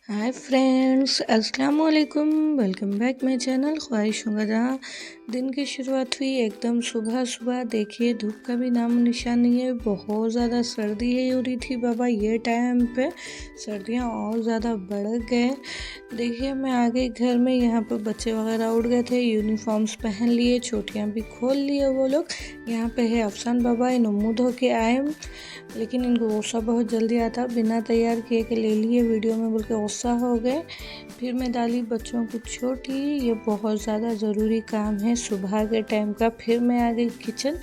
Hi friends, अस्सलाम वालेकुम। Welcome back my channel ख्वाहिशों का जहाँ। दिन की शुरुआत हुई एकदम सुबह सुबह। देखिए धूप का भी नाम निशान नहीं है। बहुत ज़्यादा सर्दी है हो रही थी बाबा। ये टाइम पे सर्दियाँ और ज़्यादा बढ़ गए। देखिए मैं आ गई घर में। यहाँ पर बच्चे वगैरह उठ गए थे, यूनिफॉर्म्स पहन लिए, छोटियाँ भी खोल लिए वो लोग। यहाँ पे है अफसान बाबा, इन मुँह धो के आए, लेकिन इनको गुस्सा बहुत जल्दी आता। बिना तैयार किए के ले लिए वीडियो में बोल के गुस्सा हो गए। फिर मैं डाली बच्चों को छोटी। ये बहुत ज़्यादा ज़रूरी काम है सुबह के टाइम का। फिर मैं आ गई किचन।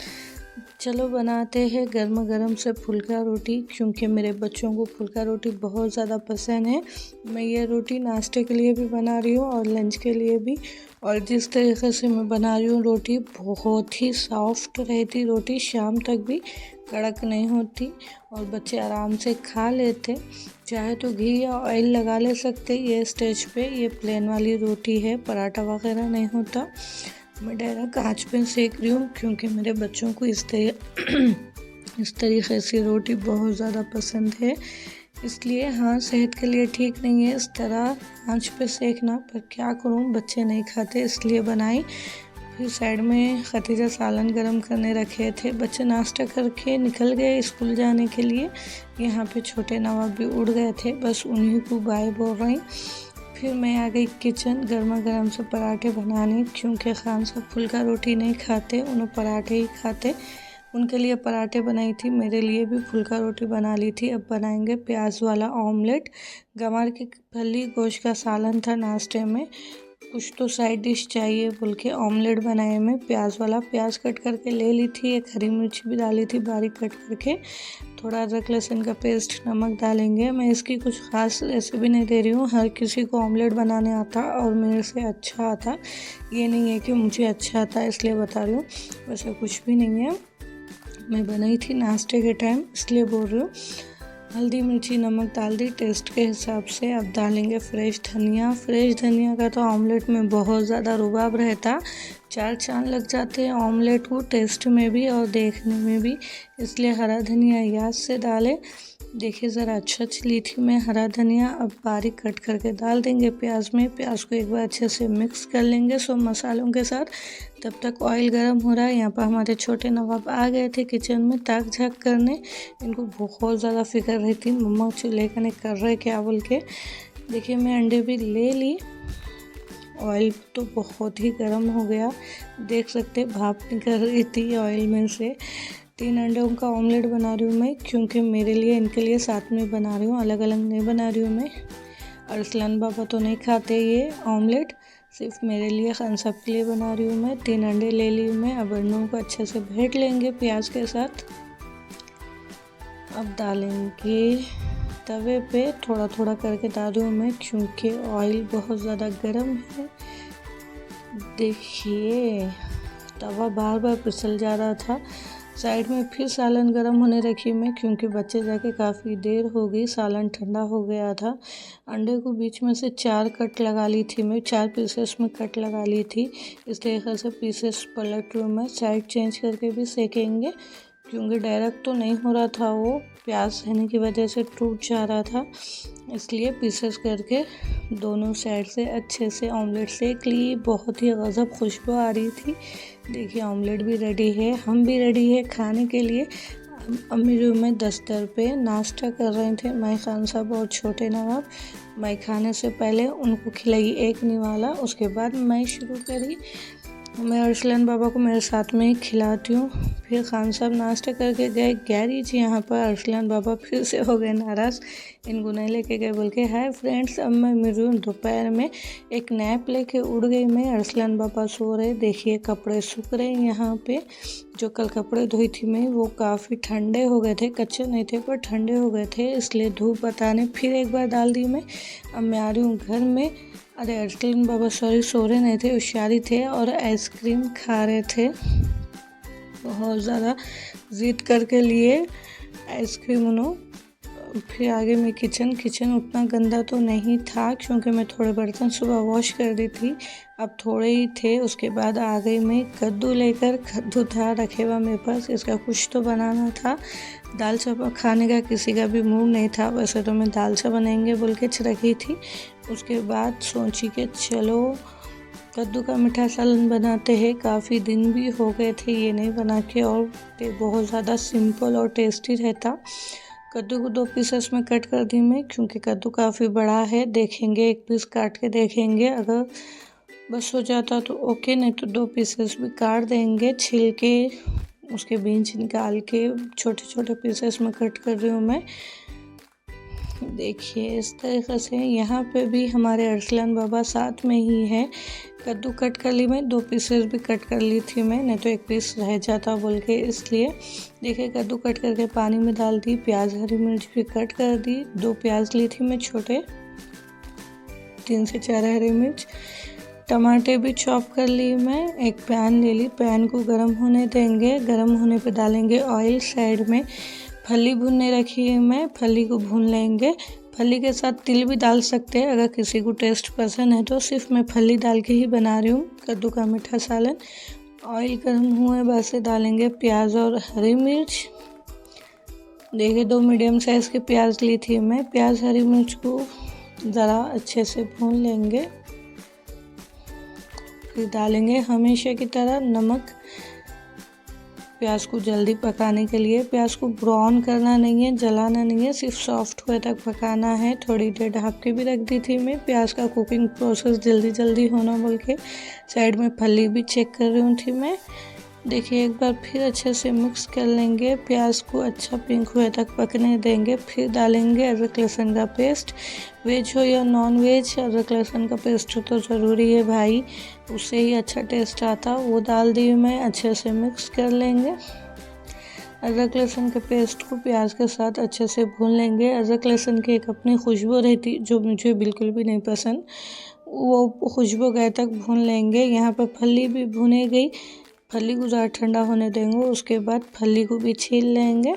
चलो बनाते हैं गर्मा गर्म से फुल्का रोटी, क्योंकि मेरे बच्चों को फुल्का रोटी बहुत ज़्यादा पसंद है। मैं ये रोटी नाश्ते के लिए भी बना रही हूँ और लंच के लिए भी। और जिस तरीके से मैं बना रही हूँ रोटी, बहुत ही सॉफ्ट रहती रोटी, शाम तक भी कड़क नहीं होती और बच्चे आराम से खा लेते। चाहे तो घी या ऑयल लगा ले सकते। ये स्टेज पे ये प्लेन वाली रोटी है, पराठा वगैरह नहीं होता। मैं डायरेक्ट आँच पे सेक रही हूँ, क्योंकि मेरे बच्चों को इस तरीके से रोटी बहुत ज़्यादा पसंद है। इसलिए हाँ, सेहत के लिए ठीक नहीं है इस तरह आँच पे सेकना, पर क्या करूँ, बच्चे नहीं खाते इसलिए बनाई। फिर साइड में खतीजा सालन गरम करने रखे थे। बच्चे नाश्ता करके निकल गए स्कूल जाने के लिए। यहाँ पे छोटे नवाब भी उड़ गए थे, बस उन्हीं को बाय बोल रही। फिर मैं आ गई किचन गर्मा गर्म से पराठे बनाने, क्योंकि खान साहब फुल्का रोटी नहीं खाते, उन्हें पराठे ही खाते। उनके लिए पराठे बनाई थी, मेरे लिए भी फुल्का रोटी बना ली थी। अब बनाएंगे प्याज वाला ऑमलेट। गंवार की फली गोश्त का सालन था नाश्ते में, कुछ तो साइड डिश चाहिए बोल के ऑमलेट बनाए। मैं प्याज वाला प्याज कट करके ले ली थी, एक हरी मिर्च भी डाली थी बारीक कट करके, थोड़ा अदरक लहसुन का पेस्ट, नमक डालेंगे। मैं इसकी कुछ ख़ास रेसिपी नहीं दे रही हूँ, हर किसी को ऑमलेट बनाने आता और मेरे से अच्छा आता। ये नहीं है कि मुझे अच्छा आता इसलिए बता रही हूँ, वैसे कुछ भी नहीं है। मैं बनाई थी नाश्ते के टाइम इसलिए बोल रही हूँ। हल्दी मिर्ची नमक डाल दी टेस्ट के हिसाब से। अब डालेंगे फ्रेश धनिया। फ्रेश धनिया का तो ऑमलेट में बहुत ज़्यादा रुबाब रहता, 4 चांद लग जाते हैं ऑमलेट को, टेस्ट में भी और देखने में भी। इसलिए हरा धनिया याद से डाले। देखिए ज़रा अच्छा चली थी मैं हरा धनिया। अब बारीक कट करके डाल देंगे प्याज में। प्याज को एक बार अच्छे से मिक्स कर लेंगे सब मसालों के साथ। तब तक ऑयल गर्म हो रहा है। यहाँ पर हमारे छोटे नवाब आ गए थे किचन में ताक झाक करने। इनको बहुत ज़्यादा फिक्र रहती मम्मा चूल्हे का नहीं कर रहे क्या बोल के। देखिए मैं अंडे भी ले ली। ऑयल तो बहुत ही गर्म हो गया, देख सकते भाप निकल रही थी ऑयल में से। 3 अंडों का ऑमलेट बना रही हूँ मैं, क्योंकि मेरे लिए इनके लिए साथ में बना रही हूँ, अलग अलग नहीं बना रही हूँ मैं। अरसलान बाबा तो नहीं खाते ये ऑमलेट, सिर्फ मेरे लिए खान साहब के लिए बना रही हूँ मैं। 3 अंडे ले ली हूँ मैं। अब अंडों को अच्छे से भेंट लेंगे प्याज के साथ। अब डालेंगे तवे पे, थोड़ा थोड़ा करके डाल रही हूँ मैं, क्योंकि ऑयल बहुत ज़्यादा गर्म है। देखिए तवा बार बार फिसल जा रहा था। साइड में फिर सालन गरम होने रखी मैं, क्योंकि बच्चे जाके काफ़ी देर हो गई, सालन ठंडा हो गया था। अंडे को बीच में से 4 कट लगा ली थी मैं, 4 पीसेस में कट लगा ली थी। इस तरीके से पीसेस पलट रही मैं, साइड चेंज करके भी सेकेंगे, क्योंकि डायरेक्ट तो नहीं हो रहा था, वो प्याज रहने की वजह से टूट जा रहा था। इसलिए पीसेस करके दोनों साइड से अच्छे से ऑमलेट सेक ली। बहुत ही गज़ब खुशबू आ रही थी। देखिए ऑमलेट भी रेडी है, हम भी रेडी है खाने के लिए। अम्मी रूम में दस्तर पे नाश्ता कर रहे थे मैं, खान साहब और छोटे नवाब। मैं खाने से पहले उनको खिलाई एक निवाला, उसके बाद मैं शुरू करी। मैं अरसलान बाबा को मेरे साथ में ही खिलाती हूँ। फिर खान साहब नाश्ता करके गए गैरेज। यहाँ पर अरसलान बाबा फिर से हो गए नाराज़, इनको नहीं लेके गए बोल के। हाय फ्रेंड्स, अब मैं मिल रही हूँ दोपहर में, एक नैप लेके उड़ गई मैं। अरसलान बाबा सो रहे। देखिए कपड़े सूख रहे हैं यहाँ पे। जो कल कपड़े धोई थी मैं, वो काफ़ी ठंडे हो गए थे, कच्चे नहीं थे पर ठंडे हो गए थे, इसलिए धूप बताने फिर एक बार डाल दी मैं। अब मैं आ रही हूँ घर में। अरे अरसलान बाबा सॉरी सो रहे नहीं थे, होशियारी थे और आइसक्रीम खा रहे थे। बहुत ज़्यादा ज़िद करके लिए आइसक्रीम, उन्होंने फिर आगे में किचन उतना गंदा तो नहीं था क्योंकि मैं थोड़े बर्तन सुबह वॉश कर दी थी, अब थोड़े ही थे। उसके बाद आ गई मैं कद्दू लेकर। कद्दू था रखे हुआ मेरे पास, इसका कुछ तो बनाना था। दाल चावल खाने का किसी का भी मूड नहीं था, वैसे तो मैं दाल चावल बनाएंगे बोल के रखी थी। उसके बाद सोची कि चलो कद्दू का मीठा सालन बनाते हैं। काफ़ी दिन भी हो गए थे ये नहीं बना के, और बहुत ज़्यादा सिंपल और टेस्टी रहता। कद्दू को 2 पीसेस में कट कर दी मैं, क्योंकि कद्दू काफ़ी बड़ा है। देखेंगे 1 पीस काट के देखेंगे, अगर बस हो जाता तो ओके, नहीं तो 2 पीसेस भी काट देंगे। छिल के उसके बीज निकाल के छोटे छोटे पीसेस में कट कर रही हूँ मैं। देखिए इस तरीके से। यहाँ पे भी हमारे अरसलान बाबा साथ में ही है। कद्दू कट कर ली मैं, 2 पीसेस भी कट कर ली थी मैं, नहीं तो 1 पीस रह जाता बोल के, इसलिए। देखिए कद्दू कट करके पानी में डाल दी। प्याज हरी मिर्च भी कट कर दी। 2 प्याज ली थी मैं छोटे, 3 से 4 हरी मिर्च। टमाटर भी चॉप कर ली मैं। एक पैन ले ली, पैन को गर्म होने देंगे। गर्म होने पे डालेंगे ऑयल। साइड में फली भुनने रखी है मैं, फली को भून लेंगे। फली के साथ तिल भी डाल सकते हैं, अगर किसी को टेस्ट पसंद है तो। सिर्फ मैं फली डाल के ही बना रही हूँ कद्दू का मीठा सालन। ऑयल गर्म हुए वैसे डालेंगे प्याज और हरी मिर्च। देखिए 2 मीडियम साइज़ के प्याज ली थी मैं। प्याज हरी मिर्च को ज़रा अच्छे से भून लेंगे। फिर डालेंगे हमेशा की तरह नमक। प्याज को जल्दी पकाने के लिए, प्याज को ब्राउन करना नहीं है, जलाना नहीं है, सिर्फ सॉफ्ट हुए तक पकाना है। थोड़ी देर ढक के भी रख दी थी मैं, प्याज का कुकिंग प्रोसेस जल्दी होना बोल के। साइड में फली भी चेक कर रही थी मैं। देखिए एक बार फिर अच्छे से मिक्स कर लेंगे। प्याज को अच्छा पिंक हुए तक पकने देंगे। फिर डालेंगे अदरक लहसुन का पेस्ट। वेज हो या नॉन वेज, अदरक लहसुन का पेस्ट तो ज़रूरी है भाई, उससे ही अच्छा टेस्ट आता। वो डाल दी मैं, अच्छे से मिक्स कर लेंगे। अदरक लहसुन के पेस्ट को प्याज के साथ अच्छे से भून लेंगे। अदरक लहसुन की एक अपनी खुशबू रहती जो मुझे बिल्कुल भी नहीं पसंद, वो खुशबू गए तक भून लेंगे। यहाँ पर फली भी भुने गई। फली को ज़्यादा ठंडा होने देंगे। उसके बाद फली को भी छील लेंगे।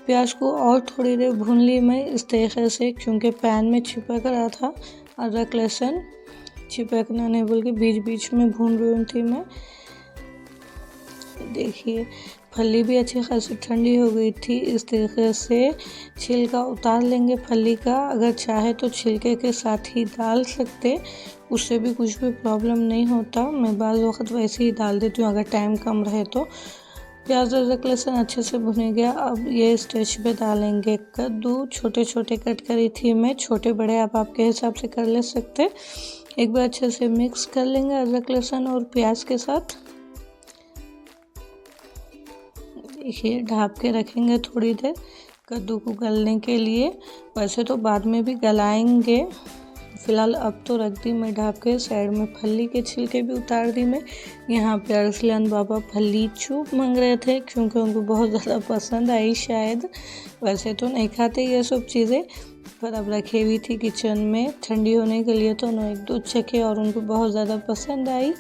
प्याज को और थोड़ी देर भून ली मैं इस तरीके से, क्योंकि पैन में चिपक रहा था। अदरक लहसुन चिपकना नहीं बोल के बीच बीच में भून रही थी मैं। देखिए फली भी अच्छी खासी ठंडी हो गई थी। इस तरीके से छिलका उतार लेंगे फली का। अगर चाहे तो छिलके के साथ ही डाल सकते, उससे भी कुछ भी प्रॉब्लम नहीं होता। मैं बाज़ वक़्त वैसे ही डाल देती हूँ अगर टाइम कम रहे तो। प्याज अदरक लहसुन अच्छे से भुने गया। अब ये स्टेज पे डालेंगे कद्दू। छोटे छोटे कट करी थी मैं, छोटे बड़े आप आपके हिसाब से कर ले सकते। एक बार अच्छे से मिक्स कर लेंगे अदरक लहसुन और प्याज के साथ। देखिए ढाँप के रखेंगे थोड़ी देर कद्दू को गलने के लिए। वैसे तो बाद में भी गलाएंगे, फ़िलहाल अब तो रख दी मैं ढाँप के। साइड में फली के छिलके भी उतार दी मैं। यहाँ पे अरसलान बाबा फली चूप मांग रहे थे, क्योंकि उनको बहुत ज़्यादा पसंद आई शायद। वैसे तो नहीं खाते ये सब चीज़ें, पर अब रखी हुई थी किचन में ठंडी होने के लिए, तो उन्होंने 1-2 चखे और उनको बहुत ज़्यादा पसंद आई।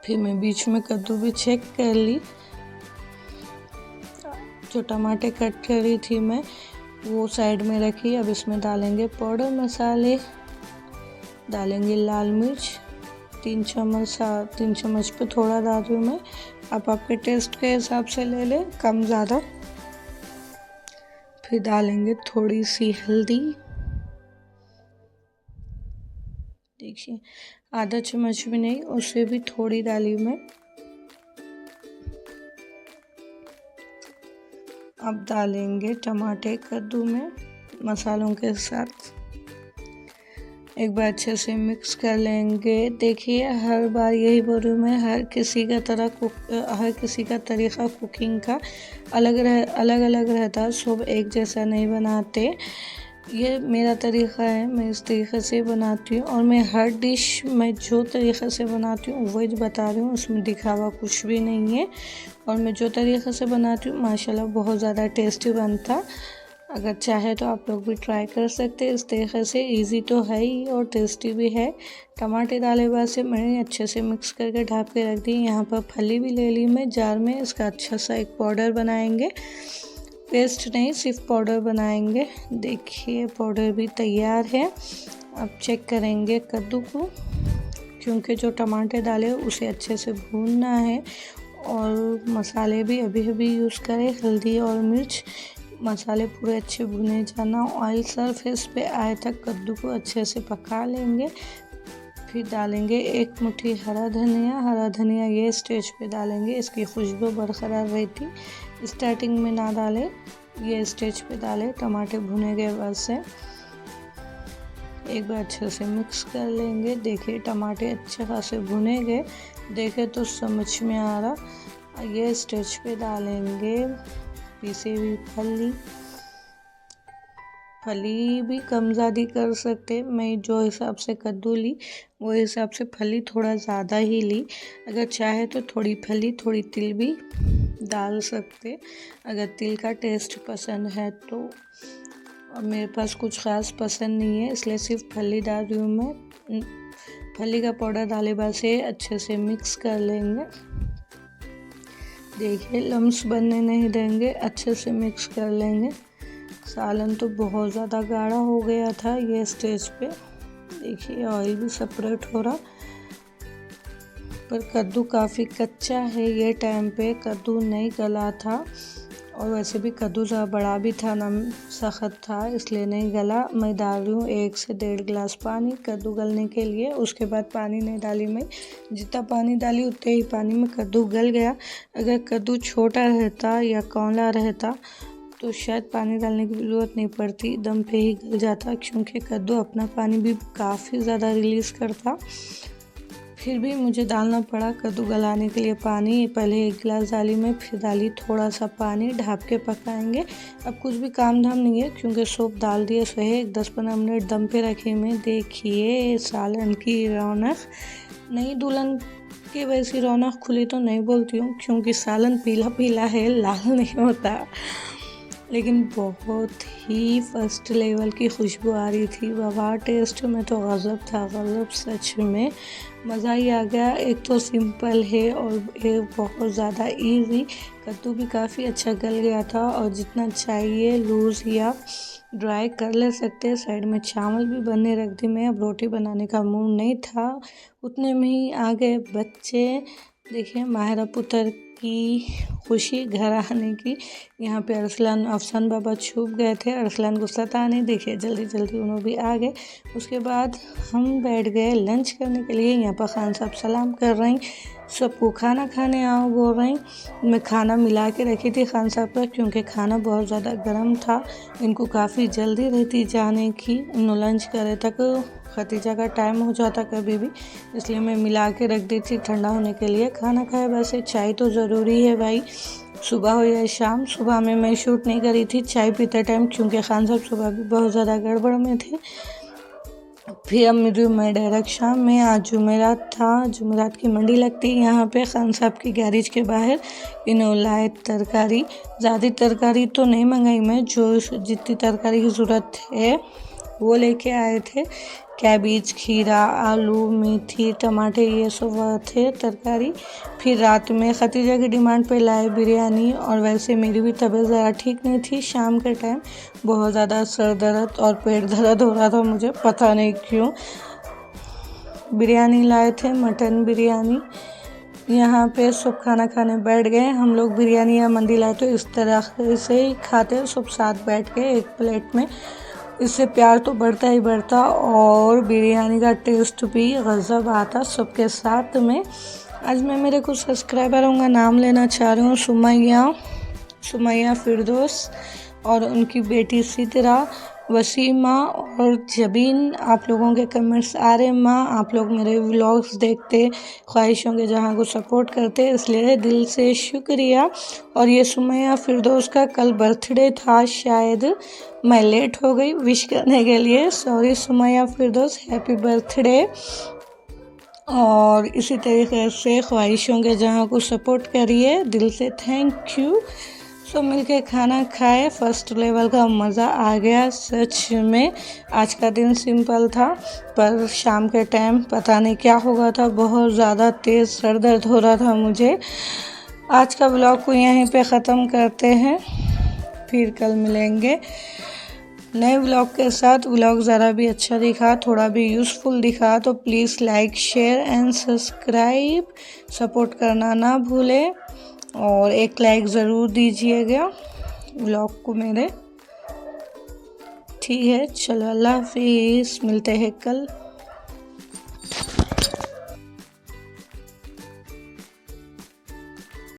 फिर मैं बीच में कद्दू भी चेक कर ली। जो टमाटर कट करी थी मैं वो साइड में रखी। अब इसमें डालेंगे पाउडर मसाले। डालेंगे लाल मिर्च 3 चम्मच पे थोड़ा डाल रही हूँ मैं, आप आपके टेस्ट के हिसाब से ले लें, कम ज़्यादा। फिर डालेंगे थोड़ी सी हल्दी। देखिए आधा चम्मच भी नहीं, उससे भी थोड़ी डाली मैं। अब डालेंगे टमाटर कद्दू में मसालों के साथ। एक बार अच्छे से मिक्स कर लेंगे। देखिए हर बार यही बोल रही हूँ मैं, हर किसी का तरीक़ा कुकिंग का अलग अलग रहता, सब एक जैसा नहीं बनाते। ये मेरा तरीक़ा है, मैं इस तरीक़े से बनाती हूँ। और मैं हर डिश मैं जो तरीक़े से बनाती हूँ वही बता रही हूँ, उसमें दिखावा कुछ भी नहीं है। और मैं जो तरीक़े से बनाती हूँ माशाल्लाह बहुत ज़्यादा टेस्टी बनता। अगर चाहे तो आप लोग भी ट्राई कर सकते हैं इस तरीके से। इजी तो है ही और टेस्टी भी है। टमाटर डाले बाद से मैंने अच्छे से मिक्स करके ढक के रख दी। यहाँ पर फली भी ले ली मैं जार में, इसका अच्छा सा एक पाउडर बनाएंगे। पेस्ट नहीं, सिर्फ पाउडर बनाएंगे। देखिए पाउडर भी तैयार है। अब चेक करेंगे कद्दू को, क्योंकि जो टमाटर डाले उसे अच्छे से भूनना है और मसाले भी अभी अभी यूज़ करें, हल्दी और मिर्च। मसाले पूरे अच्छे भुने जाना। ऑयल सरफेस पे आए तक कद्दू को अच्छे से पका लेंगे। फिर डालेंगे 1 मुट्ठी हरा धनिया। हरा धनिया ये स्टेज पे डालेंगे, इसकी खुशबू बरकरार रहती। स्टार्टिंग में ना डालें, ये स्टेज पे डालें। टमाटर भुने गए बाद से एक बार अच्छे से मिक्स कर लेंगे। देखिए टमाटर अच्छे खासे भुने गए, देखे तो समझ में आ रहा। ये स्टेज पे डालेंगे पीसी हुई फली भी कम ज़्यादा कर सकते। मैं जो हिसाब से कद्दू ली वो हिसाब से फली थोड़ा ज़्यादा ही ली। अगर चाहे तो थोड़ी फली थोड़ी तिल भी डाल सकते, अगर तिल का टेस्ट पसंद है तो। मेरे पास कुछ ख़ास पसंद नहीं है, इसलिए सिर्फ फली डाल रही हूँ मैं। फली का पाउडर डाले बाद से अच्छे से मिक्स कर लेंगे। देखिए लम्स बनने नहीं देंगे, अच्छे से मिक्स कर लेंगे। सालन तो बहुत ज़्यादा गाढ़ा हो गया था ये स्टेज पे। देखिए ऑयल भी सेपरेट हो रहा, पर कद्दू काफ़ी कच्चा है। ये टाइम पे कद्दू नहीं गला था, और वैसे भी कद्दू ज़्यादा बड़ा भी था ना, सख्त था, इसलिए नहीं गला। मैं डाल रही हूँ 1 से 1.5 गिलास पानी कद्दू गलने के लिए। उसके बाद पानी नहीं डाली मैं, जितना पानी डाली उतने ही पानी में कद्दू गल गया। अगर कद्दू छोटा रहता या कौला रहता तो शायद पानी डालने की ज़रूरत नहीं पड़ती, दम पे ही गल जाता, क्योंकि कद्दू अपना पानी भी काफ़ी ज़्यादा रिलीज़ करता। फिर भी मुझे डालना पड़ा कद्दू गलाने के लिए पानी। पहले 1 गिलास डाली मैं, फिर डाली थोड़ा सा पानी। ढाँप के पकाएंगे। अब कुछ भी काम धाम नहीं है, क्योंकि सूप डाल दिए सो है। 10-15 मिनट दम पे रखे मैं। देखिए सालन की रौनक, नई दुल्हन की वैसी रौनक खुली तो नहीं बोलती हूँ, क्योंकि सालन पीला पीला है, लाल नहीं होता, लेकिन बहुत ही फर्स्ट लेवल की खुशबू आ रही थी। वाह, टेस्ट में तो गज़ब था, गज़ब, सच में मज़ा ही आ गया। एक तो सिंपल है और एक बहुत ज़्यादा इजी। कद्दू भी काफ़ी अच्छा गल गया था, और जितना चाहिए लूज़ या ड्राई कर ले सकते। साइड में चावल भी बनने रख दी मैं, अब रोटी बनाने का मूड नहीं था। उतने में ही आ गए बच्चे। देखिए माहिरा पुत्र की खुशी घर आने की। यहाँ पे अफसान बाबा छुप गए थे, अरसलान को सताने। देखिए जल्दी जल्दी उन्होंने भी आ गए। उसके बाद हम बैठ गए लंच करने के लिए। यहाँ पर खान साहब सलाम कर रही, सबको खाना खाने आओ बोल रही। मैं खाना मिला के रखी थी खान साहब का, क्योंकि खाना बहुत ज़्यादा गर्म था। इनको काफ़ी जल्दी रहती जाने की, उन्होंने लंच करे तक खतीजा का टाइम हो जाता कभी भी, इसलिए मैं मिला के रख दी थी ठंडा होने के लिए। खाना खाए, वैसे चाय तो ज़रूरी है भाई, सुबह हो या शाम। सुबह में मैं शूट नहीं करी थी चाय पीते टाइम, क्योंकि खान साहब सुबह भी बहुत ज़्यादा गड़बड़ में थे। फिर अब मैं डायरेक्ट शाम में। आज जुमेरात था, जुमेरात की मंडी लगती है यहाँ पे खान साहब की गैरेज के बाहर। इन्होंने लाए तरकारी, ज़्यादा तरकारी तो नहीं मंगाई मैं, जो जितनी तरकारी की ज़रूरत है वो लेके आए थे। कैबेज, खीरा, आलू, मेथी, टमाटर, ये सब थे तरकारी। फिर रात में खतीजा की डिमांड पे लाए बिरयानी, और वैसे मेरी भी तबीयत ज़रा ठीक नहीं थी। शाम के टाइम बहुत ज़्यादा सर दर्द और पेट दर्द हो रहा था मुझे, पता नहीं क्यों। बिरयानी लाए थे, मटन बिरयानी। यहाँ पे सब खाना खाने बैठ गए। हम लोग बिरयानी या मंडी लाए तो इस तरह से ही खाते, सब साथ बैठ के एक प्लेट में। इससे प्यार तो बढ़ता ही बढ़ता, और बिरयानी का टेस्ट भी गज़ब आता सबके साथ में। आज मैं मेरे कुछ सब्सक्राइबरों का नाम लेना चाह रही हूँ। सुमैया फिरदौस और उनकी बेटी सितरा, वसीमा और जबीन। आप लोगों के कमेंट्स आ रहे माँ, आप लोग मेरे व्लॉग्स देखते, ख्वाहिशों के जहाँ को सपोर्ट करते, इसलिए दिल से शुक्रिया। और ये सुमैया फिरदौस का कल बर्थडे था, शायद मैं लेट हो गई विश करने के लिए, सॉरी सुमैया फिरदौस, हैप्पी बर्थडे। और इसी तरीके से ख्वाहिशों के जहाँ को सपोर्ट करिए, दिल से थैंक यू। सब मिलके खाना खाए, फर्स्ट लेवल का मज़ा आ गया सच में। आज का दिन सिंपल था, पर शाम के टाइम पता नहीं क्या हो गया था, बहुत ज़्यादा तेज़ सर दर्द हो रहा था मुझे। आज का ब्लॉग को यहीं पे ख़त्म करते हैं। फिर कल मिलेंगे नए व्लॉग के साथ। व्लॉग ज़रा भी अच्छा दिखा, थोड़ा भी यूज़फुल दिखा तो please like share and subscribe, support करना ना भूलें और एक लाइक ज़रूर दीजिएगा व्लॉग को मेरे। ठीक है, चलो अल्लाह हाफिज़, मिलते हैं कल।